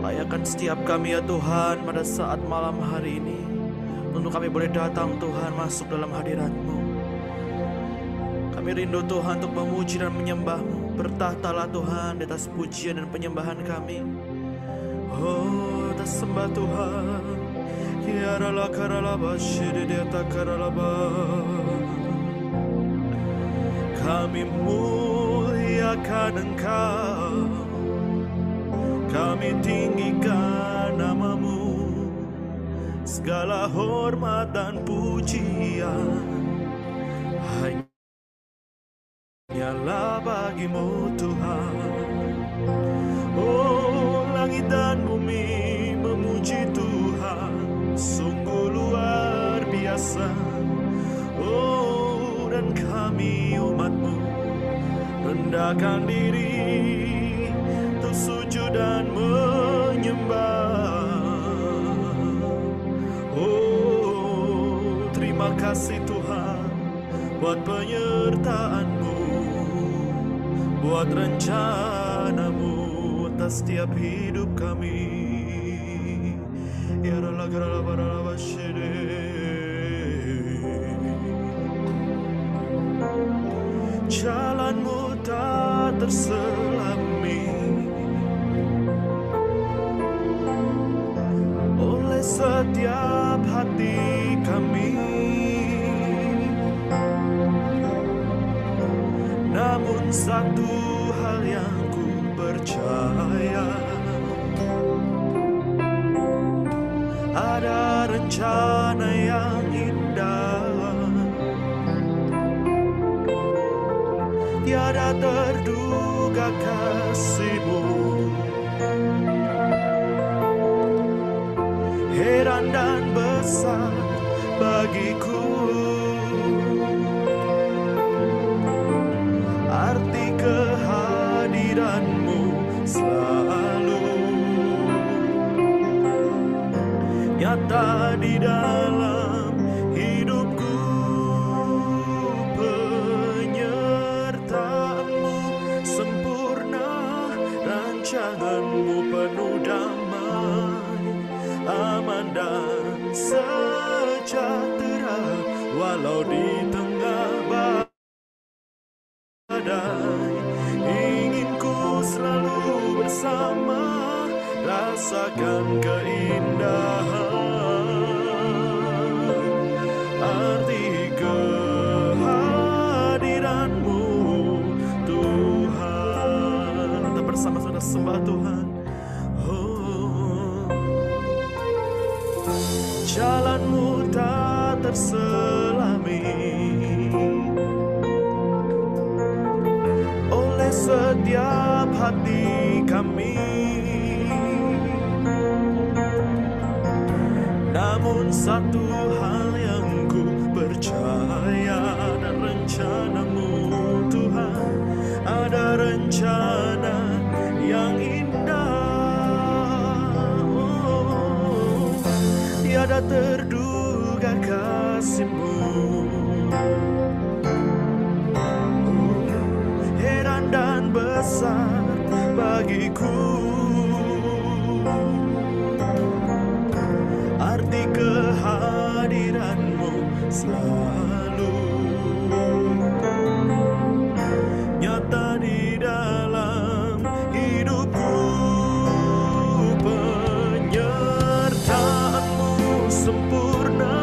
Layakkan setiap kami ya Tuhan pada saat malam hari ini, untuk kami boleh datang Tuhan masuk dalam hadirat-Mu. Kami rindu Tuhan untuk memuji dan menyembah-Mu. Bertahtalah Tuhan di atas pujian dan penyembahan kami. Oh, kita sembah Tuhan. Kiarala karalaba shiridiata karalaba. Kami muliakan Engkau, kami tinggikan nama-Mu. Segala hormat dan pujian hanyalah bagi-Mu Tuhan. Oh, langit dan bumi memuji Tuhan, sungguh luar biasa. Oh, dan kami umat-Mu rendahkan diri untuk sujud dan menyembah. Oh, terima kasih Tuhan buat penyertaan-Mu, buat rencana-Mu atas setiap hidup kami. Ya Allah, jalan-Mu tak terselami oleh setiap hati kami. Namun satu hal yang ku percaya, ada rencana yang indah, tiada terduga kasih-Mu. Heran dan besar bagiku arti kehadiran-Mu selalu nyata di dalam hidupku. Penyertaan-Mu sempurna, rancangan-Mu penuh damai, aman dan sejahtera walau di tengah badai. Ingin ku selalu bersama, rasakan keindahan arti kehadiran-Mu Tuhan. Kita bersama sudah sembah Tuhan. Oh, jalan-Mu tak terselami oleh setiap hati kami. Namun satu hal yang ku percaya, ada rencana-Mu Tuhan, ada rencana yang indah. Oh, tiada terduga kasih-Mu. Heran dan besar bagiku arti kehadiran-Mu selalu nyata di dalam hidupku. Penyertaan-Mu sempurna,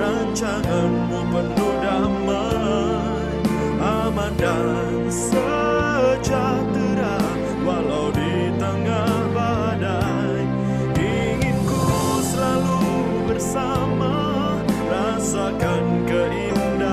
rancangan-Mu penuh damai, aman dan sejahtera walau di tengah badai. Ingin ku selalu bersama, rasakan keindahan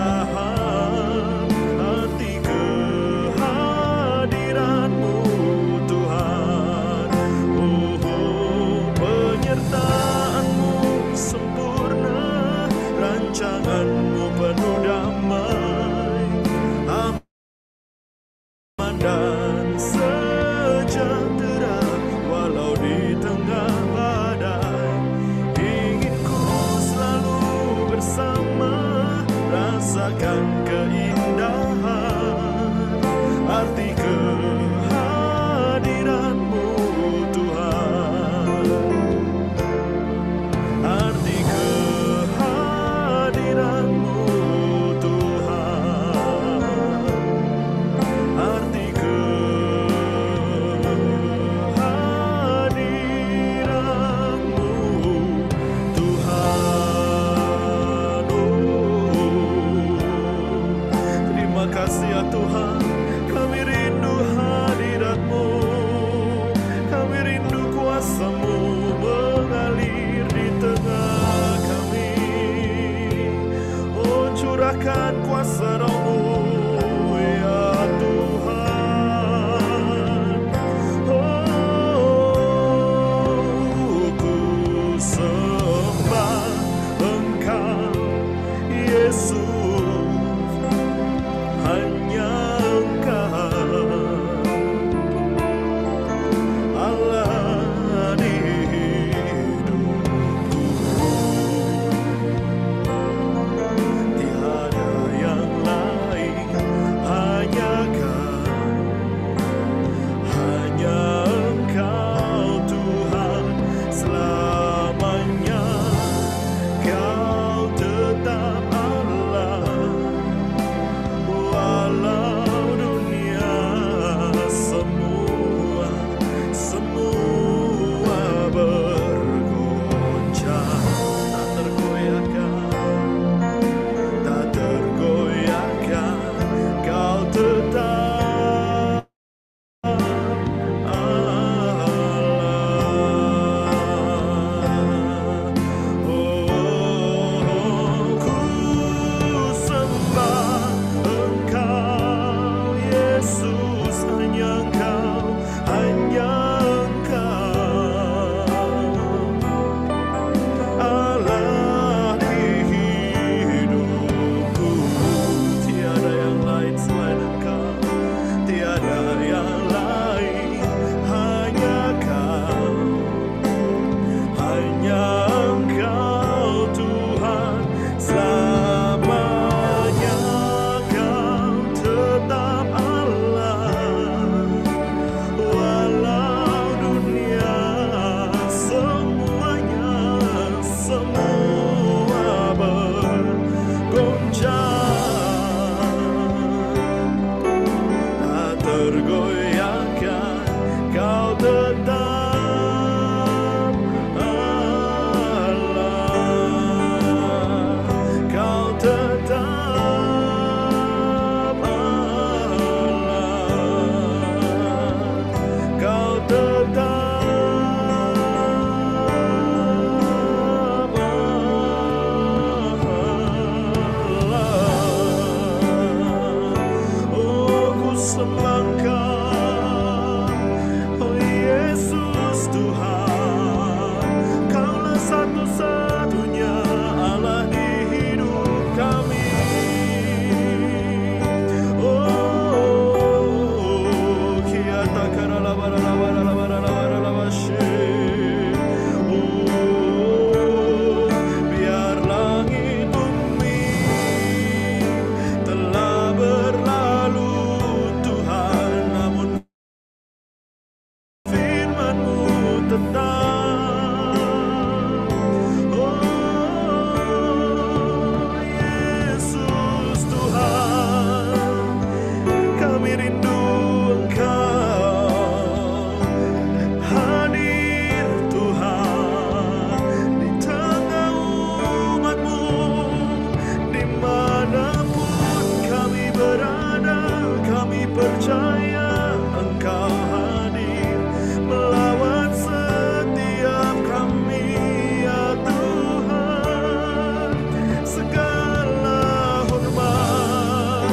tetap. Oh Yesus Tuhan, kami rindu Engkau hadir Tuhan di tengah umat-Mu. Dimanapun kami berada, kami percaya Engkau hadir melawat setiap kami, ya Tuhan. Segala hormat,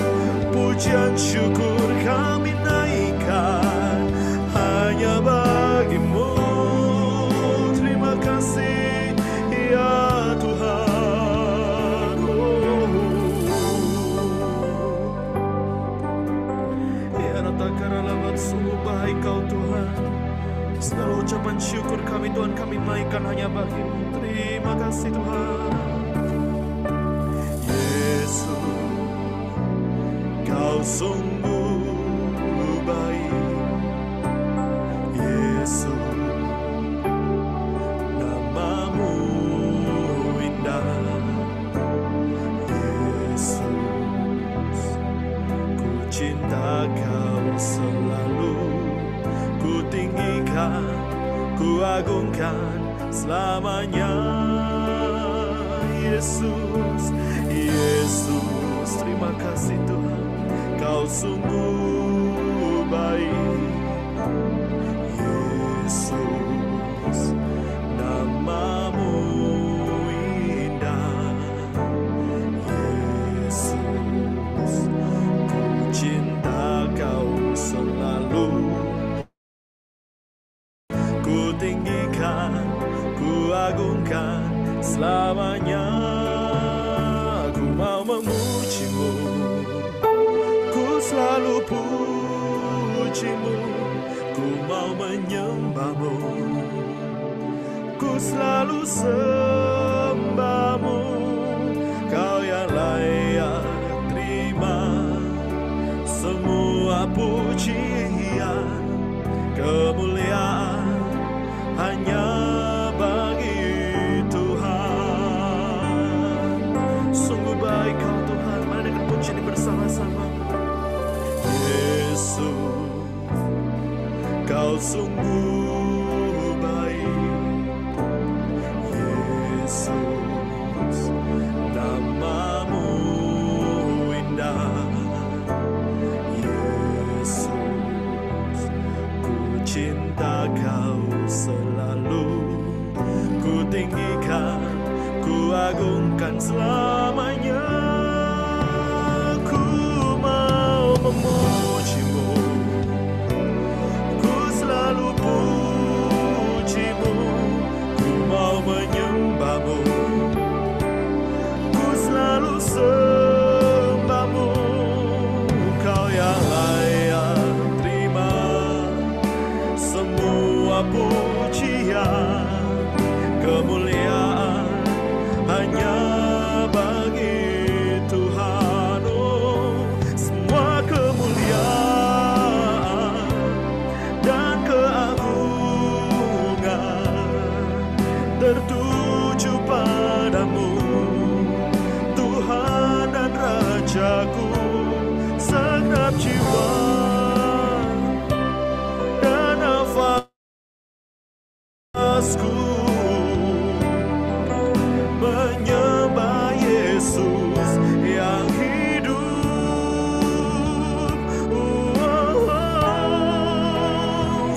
pujian, syukur kami naikkan hanya bagi-Mu. Terima kasih ya Tuhan. Ya Ratakaralambat, sungguh baik Kau Tuhan. Segala ucapan syukur kami Tuhan, kami naikkan hanya bagi-Mu. Terima kasih Tuhan. Yesus, Kau sungguh baik. Yesus, nama-Mu indah. Yesus, ku cinta Kau selalu. Ku tinggikan, ku agungkan selamanya. Yesus, Yesus, terima kasih Tuhan. Kau sungguh baik. Yesus, nama-Mu indah. Yesus, ku cinta Kau selalu. Ku tinggikan, ku agungkan selamanya. Ku mau memuji-Mu, ku selalu puji-Mu. Ku mau menyembah-Mu, ku selalu sembah-Mu. Kau yang layak terima semua pujian, kemuliaan hanya bagi Tuhan. Sungguh baik Kau Tuhan, mari dengan pujian ini bersama-sama. Yesus, Kau sungguh baik. Yesus, nama-Mu indah. Yesus, ku cinta Kau selalu. Ku tinggikan, ku agungkan selamanya. Ku mau memuji-Mu, ku selalu puji-Mu. Ku mau menyembah-Mu, ku selalu sembah-Mu. Kau yang layak terima semua pujian, kemuliaan hanya bagi Tuhan. Oh, semua kemuliaan dan keagungan tertuju padamu, Tuhan dan Rajaku. Segenap jiwa dan nafasku menyembah Yesus yang hidup.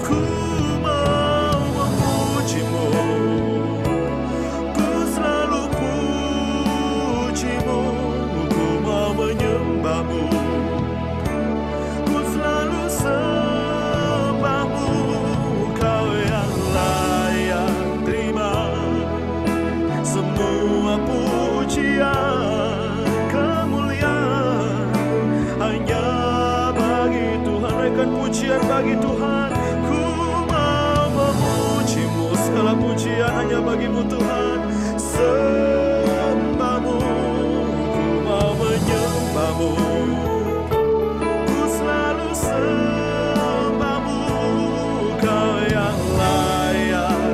Ku mau memuji-Mu, ku selalu puji-Mu. Ku mau menyembah-Mu, ku selalu sembah-Mu. Kau yang layak terima semua pujian, kemuliaan hanya bagi Tuhan. Naikkan pujian bagi Tuhan. Ku mau memuji-Mu, segala pujian hanya bagi-Mu Tuhan. Sembah-Mu, ku mau menyembah-Mu, ku selalu sembah-Mu. Kau yang layak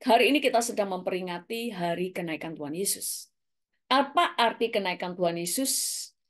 Hari ini kita sedang memperingati hari kenaikan Tuhan Yesus. Apa arti kenaikan Tuhan Yesus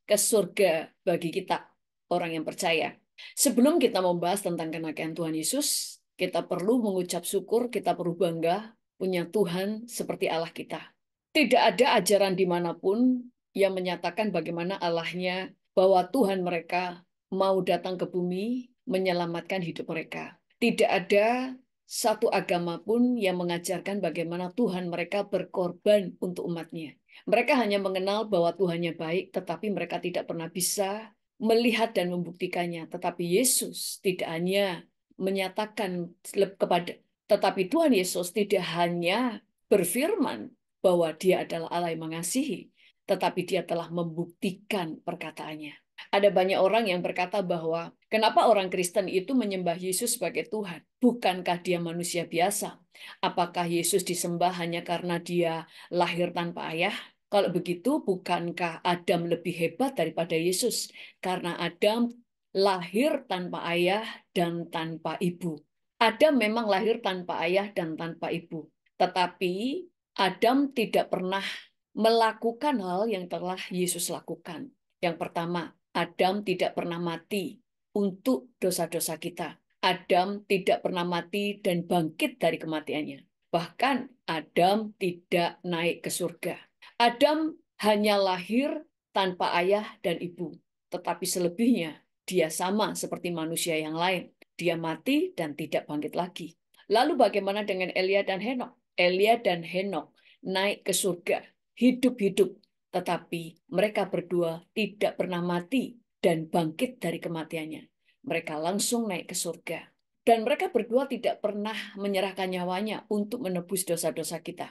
ke surga bagi kita, orang yang percaya? Sebelum kita membahas tentang kenaikan Tuhan Yesus, kita perlu mengucap syukur, kita perlu bangga punya Tuhan seperti Allah kita. Tidak ada ajaran dimanapun yang menyatakan bagaimana Allahnya, bahwa Tuhan mereka mau datang ke bumi menyelamatkan hidup mereka. Tidak ada satu agama pun yang mengajarkan bagaimana Tuhan mereka berkorban untuk umatnya. Mereka hanya mengenal bahwa Tuhannya baik, tetapi mereka tidak pernah bisa melihat dan membuktikannya. Tetapi Yesus tidak hanya menyatakan kepada, tetapi Tuhan Yesus tidak hanya berfirman bahwa Dia adalah Allah yang mengasihi, tetapi Dia telah membuktikan perkataannya. Ada banyak orang yang berkata bahwa kenapa orang Kristen itu menyembah Yesus sebagai Tuhan? Bukankah dia manusia biasa? Apakah Yesus disembah hanya karena dia lahir tanpa ayah? Kalau begitu, bukankah Adam lebih hebat daripada Yesus? Karena Adam lahir tanpa ayah dan tanpa ibu. Adam memang lahir tanpa ayah dan tanpa ibu. Tetapi Adam tidak pernah melakukan hal yang telah Yesus lakukan. Yang pertama, Adam tidak pernah mati untuk dosa-dosa kita. Adam tidak pernah mati dan bangkit dari kematiannya. Bahkan Adam tidak naik ke surga. Adam hanya lahir tanpa ayah dan ibu. Tetapi selebihnya dia sama seperti manusia yang lain. Dia mati dan tidak bangkit lagi. Lalu bagaimana dengan Elia dan Henok? Elia dan Henok naik ke surga, hidup-hidup, tetapi mereka berdua tidak pernah mati dan bangkit dari kematiannya. Mereka langsung naik ke surga. Dan mereka berdua tidak pernah menyerahkan nyawanya untuk menebus dosa-dosa kita.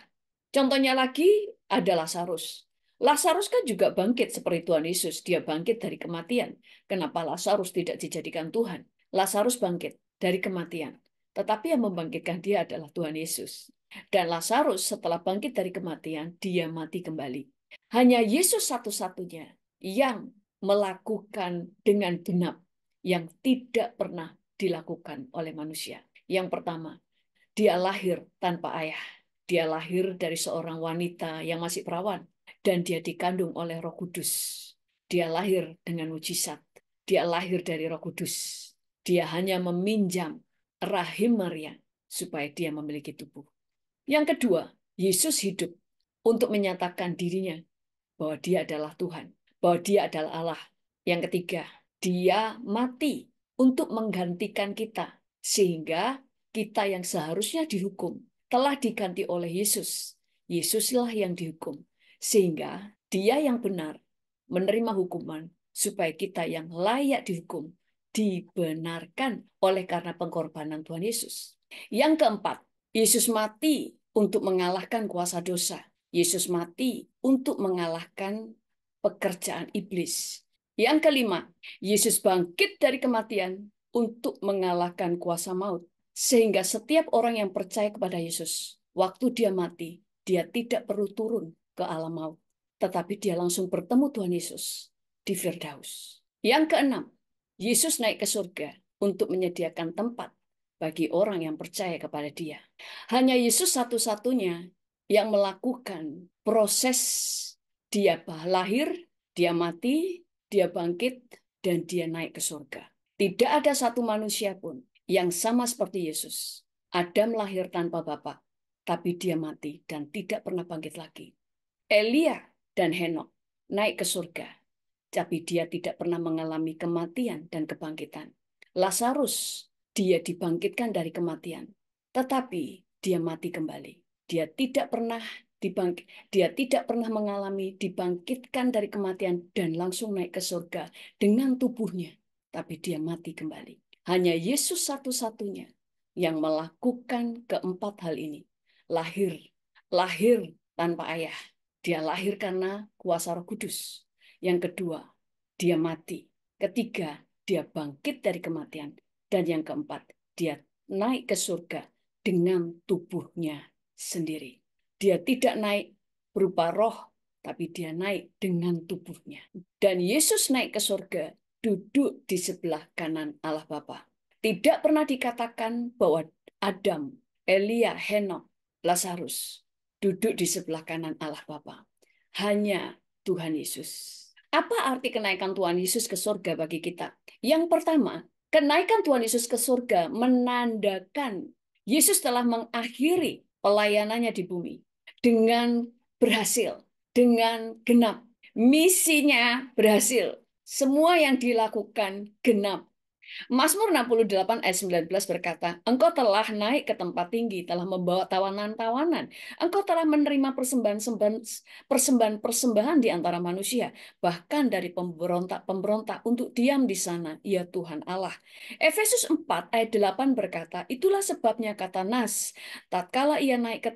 Contohnya lagi ada Lazarus. Lazarus kan juga bangkit seperti Tuhan Yesus. Dia bangkit dari kematian. Kenapa Lazarus tidak dijadikan Tuhan? Lazarus bangkit dari kematian. Tetapi yang membangkitkan dia adalah Tuhan Yesus. Dan Lazarus setelah bangkit dari kematian, dia mati kembali. Hanya Yesus satu-satunya yang melakukan dengan genap yang tidak pernah dilakukan oleh manusia. Yang pertama, dia lahir tanpa ayah. Dia lahir dari seorang wanita yang masih perawan. Dan dia dikandung oleh Roh Kudus. Dia lahir dengan mujizat. Dia lahir dari Roh Kudus. Dia hanya meminjam rahim Maria supaya dia memiliki tubuh. Yang kedua, Yesus hidup untuk menyatakan dirinya bahwa dia adalah Tuhan, bahwa dia adalah Allah. Yang ketiga, dia mati untuk menggantikan kita, sehingga kita yang seharusnya dihukum telah diganti oleh Yesus. Yesuslah yang dihukum, sehingga dia yang benar menerima hukuman, supaya kita yang layak dihukum dibenarkan oleh karena pengorbanan Tuhan Yesus. Yang keempat, Yesus mati untuk mengalahkan kuasa dosa. Yesus mati untuk mengalahkan pekerjaan iblis. Yang kelima, Yesus bangkit dari kematian untuk mengalahkan kuasa maut. Sehingga setiap orang yang percaya kepada Yesus, waktu dia mati, dia tidak perlu turun ke alam maut. Tetapi dia langsung bertemu Tuhan Yesus di Firdaus. Yang keenam, Yesus naik ke surga untuk menyediakan tempat bagi orang yang percaya kepada dia. Hanya Yesus satu-satunya yang melakukan proses dia lahir, dia mati, dia bangkit, dan dia naik ke surga. Tidak ada satu manusia pun yang sama seperti Yesus. Adam lahir tanpa bapak, tapi dia mati dan tidak pernah bangkit lagi. Elia dan Henok naik ke surga, tapi dia tidak pernah mengalami kematian dan kebangkitan. Lazarus, dia dibangkitkan dari kematian, tetapi dia mati kembali. Dia tidak pernah mengalami dibangkitkan dari kematian dan langsung naik ke surga dengan tubuhnya, tapi dia mati kembali. Hanya Yesus satu-satunya yang melakukan keempat hal ini. Lahir tanpa ayah. Dia lahir karena kuasa Roh Kudus. Yang kedua, dia mati. Ketiga, dia bangkit dari kematian. Dan yang keempat, dia naik ke surga dengan tubuhnya sendiri. Dia tidak naik berupa roh, tapi dia naik dengan tubuhnya. Dan Yesus naik ke surga, duduk di sebelah kanan Allah Bapa. Tidak pernah dikatakan bahwa Adam, Elia, Henok Lazarus duduk di sebelah kanan Allah Bapa. Hanya Tuhan Yesus. Apa arti kenaikan Tuhan Yesus ke surga bagi kita? Yang pertama, kenaikan Tuhan Yesus ke surga menandakan Yesus telah mengakhiri pelayanannya di bumi dengan berhasil, dengan genap. Misinya berhasil. Semua yang dilakukan genap. Mazmur 68 ayat 19 berkata, Engkau telah naik ke tempat tinggi, telah membawa tawanan-tawanan. Engkau telah menerima persembahan-persembahan di antara manusia, bahkan dari pemberontak-pemberontak untuk diam di sana, ya Tuhan Allah. Efesus 4 ayat 8 berkata, itulah sebabnya kata Nas, tatkala ia naik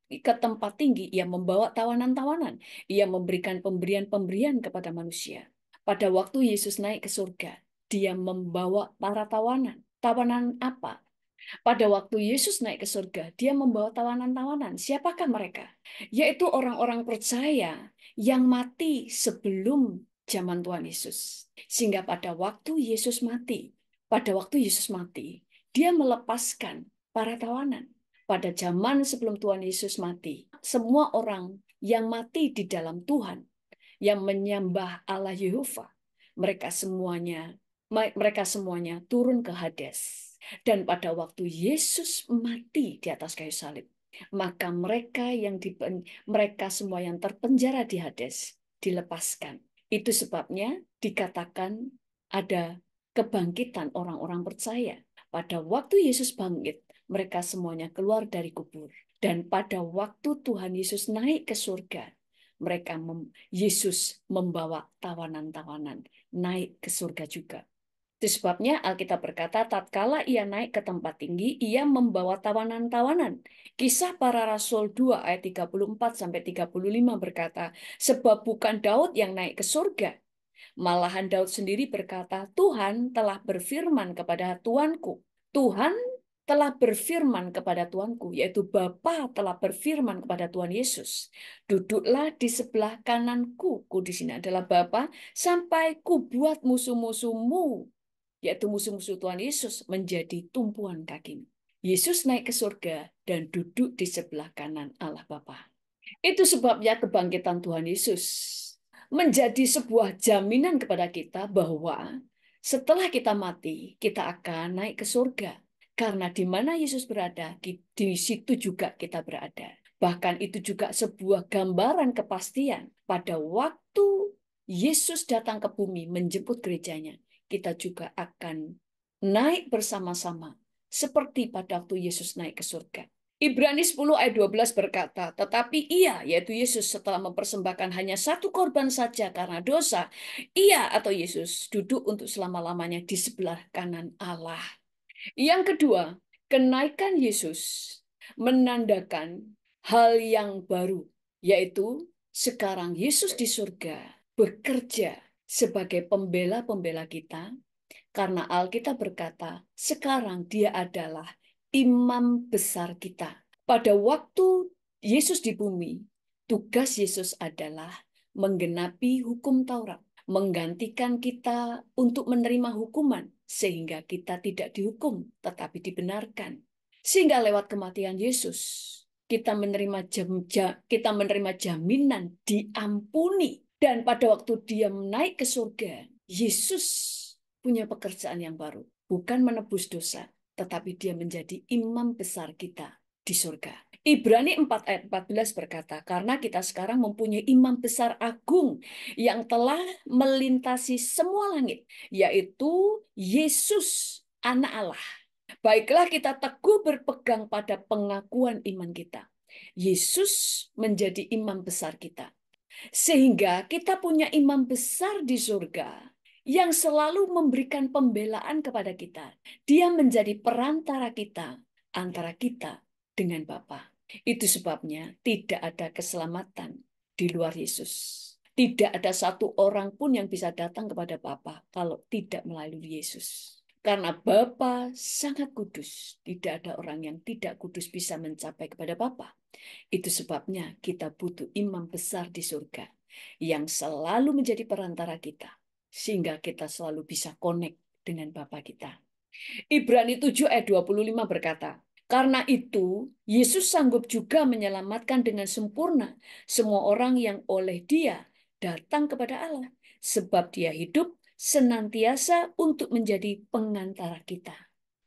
ke tempat tinggi, ia membawa tawanan-tawanan. Ia memberikan pemberian-pemberian kepada manusia. Pada waktu Yesus naik ke surga, dia membawa para tawanan. Tawanan apa? Pada waktu Yesus naik ke surga, dia membawa tawanan-tawanan. Siapakah mereka? Yaitu orang-orang percaya yang mati sebelum zaman Tuhan Yesus. Sehingga pada waktu Yesus mati, dia melepaskan para tawanan. Pada zaman sebelum Tuhan Yesus mati, semua orang yang mati di dalam Tuhan, yang menyembah Allah Yehova, mereka semuanya turun ke Hades. Dan pada waktu Yesus mati di atas kayu salib, maka mereka semua yang terpenjara di Hades dilepaskan. Itu sebabnya dikatakan ada kebangkitan orang-orang percaya. Pada waktu Yesus bangkit, mereka semuanya keluar dari kubur. Dan pada waktu Tuhan Yesus naik ke surga, Yesus membawa tawanan-tawanan naik ke surga juga. Itu sebabnya Alkitab berkata, tatkala ia naik ke tempat tinggi, ia membawa tawanan-tawanan. Kisah Para Rasul 2 ayat 34-35 berkata, sebab bukan Daud yang naik ke surga. Malahan Daud sendiri berkata, Tuhan telah berfirman kepada Tuanku. Tuhan telah berfirman kepada Tuanku, yaitu Bapa telah berfirman kepada Tuhan Yesus. Duduklah di sebelah kananku, ku di sini adalah Bapa, sampai ku buat musuh-musuhmu, yaitu musuh-musuh Tuhan Yesus, menjadi tumpuan kakimu. Yesus naik ke surga dan duduk di sebelah kanan Allah Bapa. Itu sebabnya kebangkitan Tuhan Yesus menjadi sebuah jaminan kepada kita bahwa setelah kita mati, kita akan naik ke surga. Karena di mana Yesus berada, di situ juga kita berada. Bahkan itu juga sebuah gambaran kepastian pada waktu Yesus datang ke bumi menjemput gerejanya, kita juga akan naik bersama-sama seperti pada waktu Yesus naik ke surga. Ibrani 10 ayat 12 berkata, tetapi ia, yaitu Yesus, setelah mempersembahkan hanya satu korban saja karena dosa, ia atau Yesus duduk untuk selama-lamanya di sebelah kanan Allah. Yang kedua, kenaikan Yesus menandakan hal yang baru, yaitu sekarang Yesus di surga bekerja sebagai pembela-pembela kita, karena Alkitab berkata, sekarang dia adalah imam besar kita. Pada waktu Yesus di bumi, tugas Yesus adalah menggenapi hukum Taurat, menggantikan kita untuk menerima hukuman, sehingga kita tidak dihukum, tetapi dibenarkan. Sehingga lewat kematian Yesus, kita menerima jaminan diampuni. Dan pada waktu dia naik ke surga, Yesus punya pekerjaan yang baru. Bukan menebus dosa, tetapi dia menjadi imam besar kita di surga. Ibrani 4 ayat 14 berkata, karena kita sekarang mempunyai imam besar agung yang telah melintasi semua langit, yaitu Yesus, Anak Allah. Baiklah kita teguh berpegang pada pengakuan iman kita. Yesus menjadi imam besar kita. Sehingga kita punya imam besar di surga yang selalu memberikan pembelaan kepada kita. Dia menjadi perantara kita, antara kita dengan Bapa. Itu sebabnya tidak ada keselamatan di luar Yesus. Tidak ada satu orang pun yang bisa datang kepada Bapa kalau tidak melalui Yesus. Karena Bapa sangat kudus, tidak ada orang yang tidak kudus bisa mencapai kepada Bapa. Itu sebabnya kita butuh imam besar di surga yang selalu menjadi perantara kita, sehingga kita selalu bisa connect dengan Bapa kita. Ibrani 7 ayat 25 berkata, Karena itu, Yesus sanggup juga menyelamatkan dengan sempurna semua orang yang oleh Dia datang kepada Allah, sebab Dia hidup senantiasa untuk menjadi pengantara kita.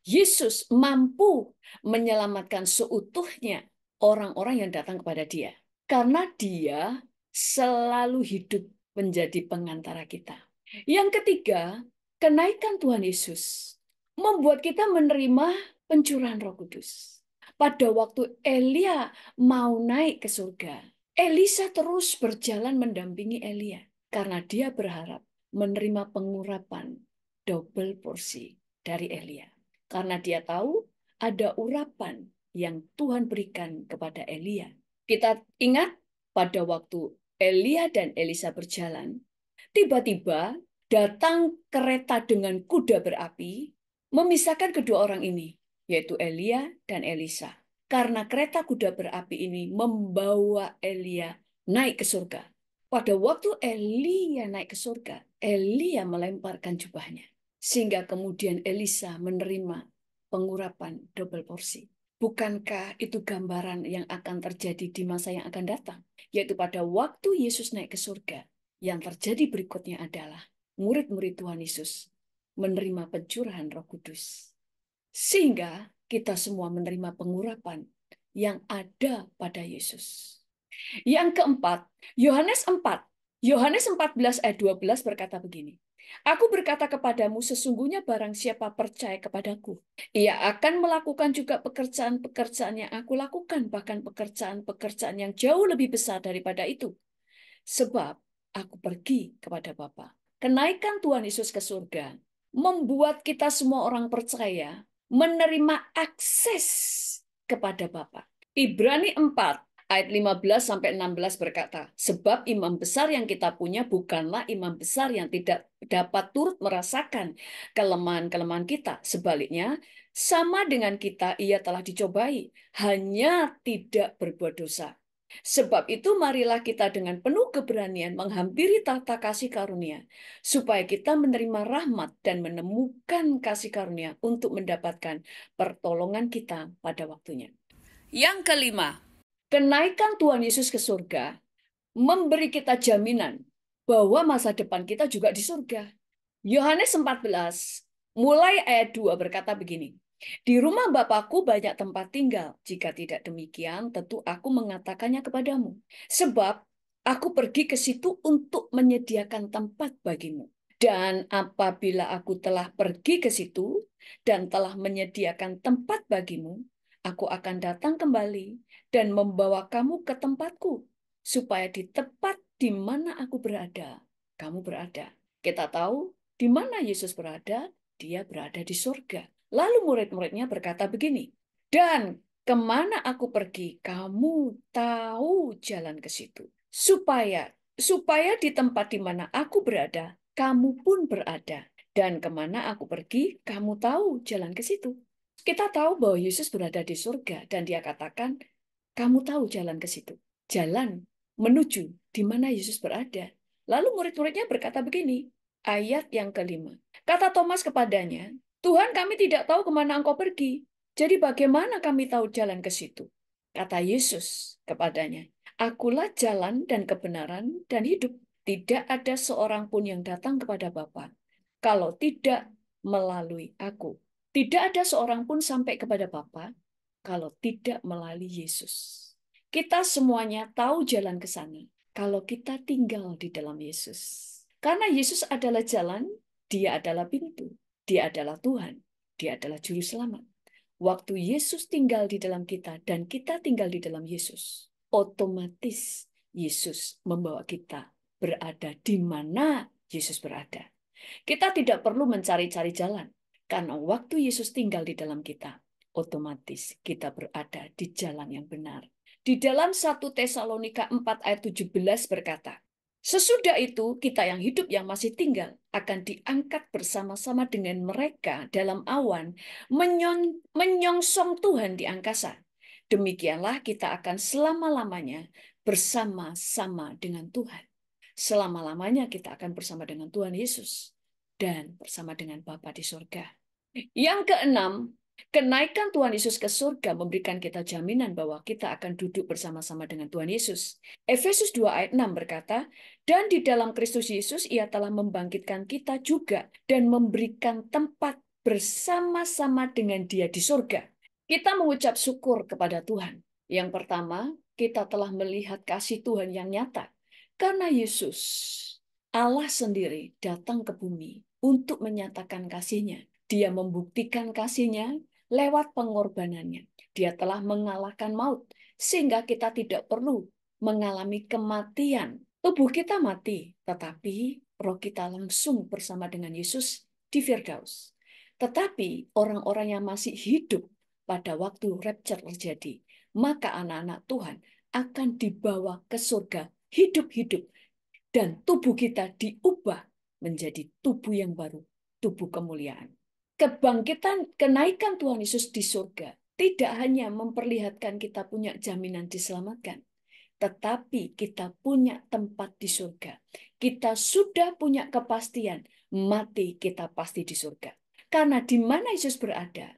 Yesus mampu menyelamatkan seutuhnya orang-orang yang datang kepada Dia, karena Dia selalu hidup menjadi pengantara kita. Yang ketiga, kenaikan Tuhan Yesus membuat kita menerima pencurahan Roh Kudus. Pada waktu Elia mau naik ke surga, Elisa terus berjalan mendampingi Elia karena dia berharap menerima pengurapan double porsi dari Elia. Karena dia tahu ada urapan yang Tuhan berikan kepada Elia. Kita ingat pada waktu Elia dan Elisa berjalan, tiba-tiba datang kereta dengan kuda berapi memisahkan kedua orang ini, yaitu Elia dan Elisa. Karena kereta kuda berapi ini membawa Elia naik ke surga. Pada waktu Elia naik ke surga, Elia melemparkan jubahnya. Sehingga kemudian Elisa menerima pengurapan double porsi. Bukankah itu gambaran yang akan terjadi di masa yang akan datang? Yaitu pada waktu Yesus naik ke surga, yang terjadi berikutnya adalah murid-murid Tuhan Yesus menerima pencurahan Roh Kudus. Sehingga kita semua menerima pengurapan yang ada pada Yesus. Yang keempat, Yohanes 4. Yohanes 14 ayat 12 berkata begini. Aku berkata kepadamu, sesungguhnya barang siapa percaya kepadaku, ia akan melakukan juga pekerjaan-pekerjaan yang aku lakukan, bahkan pekerjaan-pekerjaan yang jauh lebih besar daripada itu. Sebab aku pergi kepada Bapa. Kenaikan Tuhan Yesus ke surga membuat kita semua orang percaya menerima akses kepada Bapa. Ibrani 4 ayat 15 sampai 16 berkata, sebab imam besar yang kita punya bukanlah imam besar yang tidak dapat turut merasakan kelemahan-kelemahan kita. Sebaliknya, sama dengan kita ia telah dicobai, hanya tidak berbuat dosa. Sebab itu marilah kita dengan penuh keberanian menghampiri tahta kasih karunia, supaya kita menerima rahmat dan menemukan kasih karunia untuk mendapatkan pertolongan kita pada waktunya. Yang kelima, kenaikan Tuhan Yesus ke surga memberi kita jaminan bahwa masa depan kita juga di surga. Yohanes 14, mulai ayat 2 berkata begini, di rumah Bapakku banyak tempat tinggal. Jika tidak demikian, tentu aku mengatakannya kepadamu. Sebab aku pergi ke situ untuk menyediakan tempat bagimu. Dan apabila aku telah pergi ke situ dan telah menyediakan tempat bagimu, aku akan datang kembali dan membawa kamu ke tempatku, supaya di tempat di mana aku berada, kamu berada. Kita tahu di mana Yesus berada, dia berada di surga. Lalu murid-muridnya berkata begini, dan kemana aku pergi, kamu tahu jalan ke situ. Supaya di tempat di mana aku berada, kamu pun berada. Dan kemana aku pergi, kamu tahu jalan ke situ. Kita tahu bahwa Yesus berada di surga, dan dia katakan, kamu tahu jalan ke situ. Jalan menuju di mana Yesus berada. Lalu murid-muridnya berkata begini, ayat yang kelima. Kata Thomas kepadanya, Tuhan, kami tidak tahu kemana engkau pergi. Jadi bagaimana kami tahu jalan ke situ? Kata Yesus kepadanya, akulah jalan dan kebenaran dan hidup. Tidak ada seorang pun yang datang kepada Bapa kalau tidak melalui aku. Tidak ada seorang pun sampai kepada Bapa kalau tidak melalui Yesus. Kita semuanya tahu jalan ke sana kalau kita tinggal di dalam Yesus. Karena Yesus adalah jalan, dia adalah pintu, dia adalah Tuhan, dia adalah juru selamat. Waktu Yesus tinggal di dalam kita dan kita tinggal di dalam Yesus, otomatis Yesus membawa kita berada di mana Yesus berada. Kita tidak perlu mencari-cari jalan, karena waktu Yesus tinggal di dalam kita, otomatis kita berada di jalan yang benar. Di dalam 1 Tesalonika 4 ayat 17 berkata, sesudah itu, kita yang hidup yang masih tinggal akan diangkat bersama-sama dengan mereka dalam awan, menyongsong Tuhan di angkasa. Demikianlah kita akan selama-lamanya bersama-sama dengan Tuhan. Selama-lamanya kita akan bersama dengan Tuhan Yesus dan bersama dengan Bapa di surga. Yang keenam, Kenaikan Tuhan Yesus ke surga memberikan kita jaminan bahwa kita akan duduk bersama-sama dengan Tuhan Yesus. Efesus 2 ayat 6 berkata, dan di dalam Kristus Yesus ia telah membangkitkan kita juga dan memberikan tempat bersama-sama dengan Dia di surga. Kita mengucap syukur kepada Tuhan. Yang pertama, kita telah melihat kasih Tuhan yang nyata. Karena Yesus, Allah sendiri datang ke bumi untuk menyatakan kasih-Nya. Dia membuktikan kasih-Nya lewat pengorbanannya. Dia telah mengalahkan maut, sehingga kita tidak perlu mengalami kematian. Tubuh kita mati, tetapi roh kita langsung bersama dengan Yesus di Firdaus. Tetapi orang-orang yang masih hidup pada waktu rapture terjadi, maka anak-anak Tuhan akan dibawa ke surga hidup-hidup, dan tubuh kita diubah menjadi tubuh yang baru, tubuh kemuliaan. Kebangkitan, kenaikan Tuhan Yesus di surga tidak hanya memperlihatkan kita punya jaminan diselamatkan, tetapi kita punya tempat di surga. Kita sudah punya kepastian, mati kita pasti di surga. Karena di mana Yesus berada,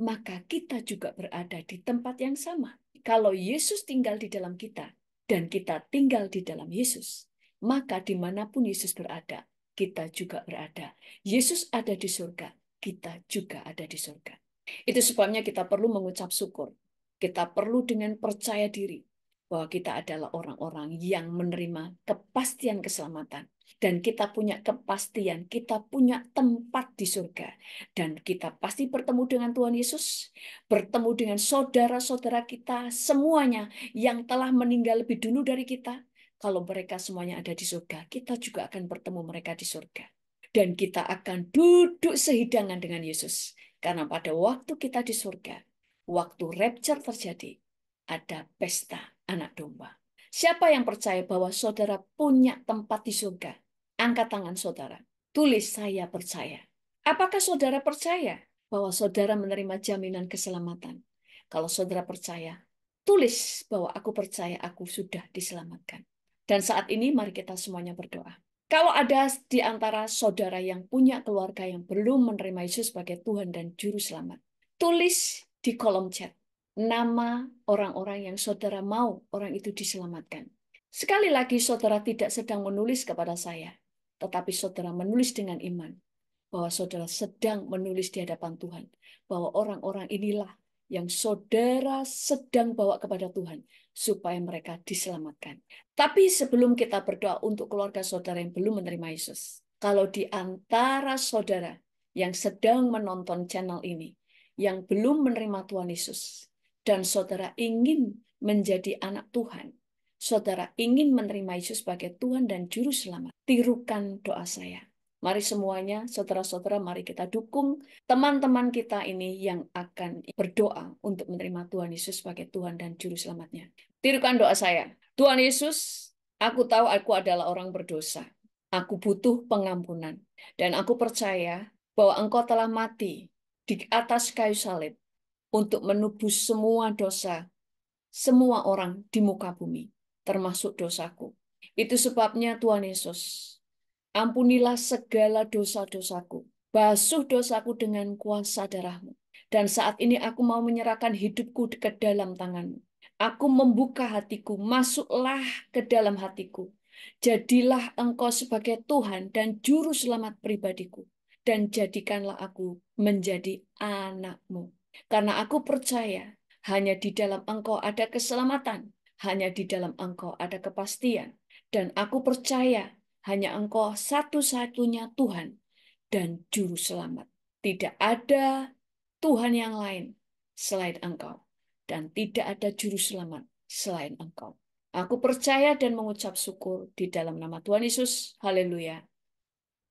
maka kita juga berada di tempat yang sama. Kalau Yesus tinggal di dalam kita, dan kita tinggal di dalam Yesus, maka dimanapun Yesus berada, kita juga berada. Yesus ada di surga, kita juga ada di surga. Itu sebabnya kita perlu mengucap syukur. Kita perlu dengan percaya diri bahwa kita adalah orang-orang yang menerima kepastian keselamatan. Dan kita punya kepastian, kita punya tempat di surga. Dan kita pasti bertemu dengan Tuhan Yesus, bertemu dengan saudara-saudara kita, semuanya yang telah meninggal lebih dulu dari kita. Kalau mereka semuanya ada di surga, kita juga akan bertemu mereka di surga. Dan kita akan duduk sehidangan dengan Yesus. Karena pada waktu kita di surga, waktu rapture terjadi, ada pesta anak domba. Siapa yang percaya bahwa saudara punya tempat di surga? Angkat tangan saudara. Tulis saya percaya. Apakah saudara percaya bahwa saudara menerima jaminan keselamatan? Kalau saudara percaya, tulis bahwa aku percaya aku sudah diselamatkan. Dan saat ini mari kita semuanya berdoa. Kalau ada di antara saudara yang punya keluarga yang belum menerima Yesus sebagai Tuhan dan Juru Selamat, tulis di kolom chat nama orang-orang yang saudara mau orang itu diselamatkan. Sekali lagi saudara tidak sedang menulis kepada saya, tetapi saudara menulis dengan iman bahwa saudara sedang menulis di hadapan Tuhan, bahwa orang-orang inilah yang saudara sedang bawa kepada Tuhan, supaya mereka diselamatkan. Tapi sebelum kita berdoa untuk keluarga saudara yang belum menerima Yesus, kalau di antara saudara yang sedang menonton channel ini, yang belum menerima Tuhan Yesus, dan saudara ingin menjadi anak Tuhan, saudara ingin menerima Yesus sebagai Tuhan dan Juru Selamat, tirukan doa saya. Mari semuanya, saudara-saudara, mari kita dukung teman-teman kita ini yang akan berdoa untuk menerima Tuhan Yesus sebagai Tuhan dan Juru Selamatnya. Tirukan doa saya. Tuhan Yesus, aku tahu aku adalah orang berdosa. Aku butuh pengampunan. Dan aku percaya bahwa Engkau telah mati di atas kayu salib untuk menebus semua dosa, semua orang di muka bumi, termasuk dosaku. Itu sebabnya Tuhan Yesus, ampunilah segala dosa-dosaku. Basuh dosaku dengan kuasa darah-Mu. Dan saat ini aku mau menyerahkan hidupku ke dalam tangan-Mu. Aku membuka hatiku, masuklah ke dalam hatiku. Jadilah Engkau sebagai Tuhan dan Juru Selamat pribadiku. Dan jadikanlah aku menjadi anak-Mu. Karena aku percaya hanya di dalam Engkau ada keselamatan. Hanya di dalam Engkau ada kepastian. Dan aku percaya hanya Engkau satu-satunya Tuhan dan Juru Selamat. Tidak ada Tuhan yang lain selain Engkau. Dan tidak ada Juru Selamat selain Engkau. Aku percaya dan mengucap syukur di dalam nama Tuhan Yesus. Haleluya.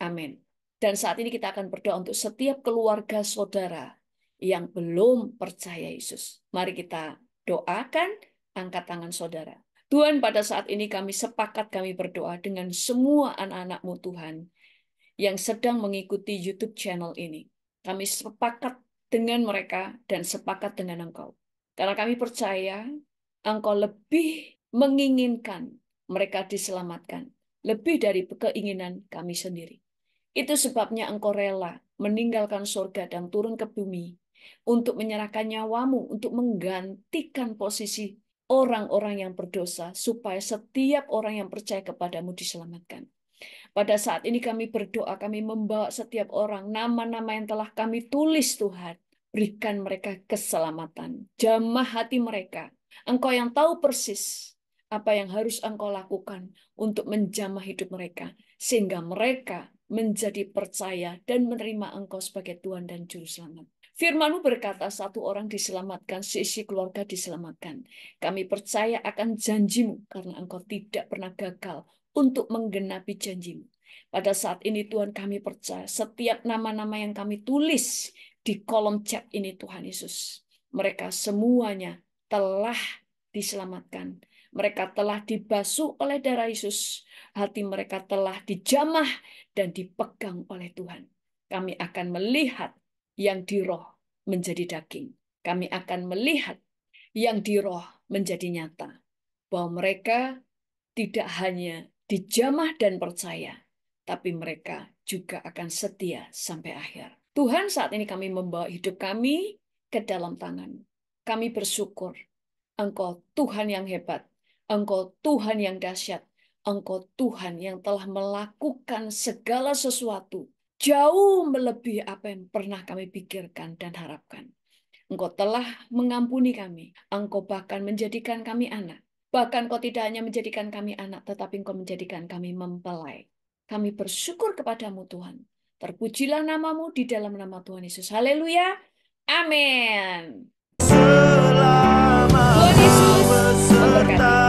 Amin. Dan saat ini kita akan berdoa untuk setiap keluarga saudara yang belum percaya Yesus. Mari kita doakan, angkat tangan saudara. Tuhan, pada saat ini kami sepakat kami berdoa dengan semua anak-anak-Mu Tuhan yang sedang mengikuti YouTube channel ini. Kami sepakat dengan mereka dan sepakat dengan Engkau. Karena kami percaya Engkau lebih menginginkan mereka diselamatkan, lebih dari keinginan kami sendiri. Itu sebabnya Engkau rela meninggalkan surga dan turun ke bumi untuk menyerahkan nyawamu, untuk menggantikan posisi orang-orang yang berdosa, supaya setiap orang yang percaya kepadamu diselamatkan. Pada saat ini kami berdoa, kami membawa setiap orang, nama-nama yang telah kami tulis Tuhan. Berikan mereka keselamatan. Jamah hati mereka. Engkau yang tahu persis apa yang harus Engkau lakukan untuk menjamah hidup mereka. Sehingga mereka menjadi percaya dan menerima Engkau sebagai Tuhan dan Juru Selamat. Firman-Mu berkata, satu orang diselamatkan, seisi keluarga diselamatkan. Kami percaya akan janji-Mu karena Engkau tidak pernah gagal untuk menggenapi janji-Mu. Pada saat ini Tuhan, kami percaya setiap nama-nama yang kami tulis di kolom chat ini Tuhan Yesus, mereka semuanya telah diselamatkan. Mereka telah dibasuh oleh darah Yesus. Hati mereka telah dijamah dan dipegang oleh Tuhan. Kami akan melihat yang di roh menjadi daging. Kami akan melihat yang di roh menjadi nyata. Bahwa mereka tidak hanya dijamah dan percaya, tapi mereka juga akan setia sampai akhir. Tuhan, saat ini kami membawa hidup kami ke dalam tangan. Kami bersyukur, Engkau Tuhan yang hebat, Engkau Tuhan yang dahsyat, Engkau Tuhan yang telah melakukan segala sesuatu jauh melebihi apa yang pernah kami pikirkan dan harapkan. Engkau telah mengampuni kami, Engkau bahkan menjadikan kami anak. Bahkan Kau tidak hanya menjadikan kami anak, tetapi Engkau menjadikan kami mempelai. Kami bersyukur kepadamu Tuhan. Terpujilah namamu di dalam nama Tuhan Yesus. Haleluya. Amin. Selama Tuhan Yesus beserta memberkati.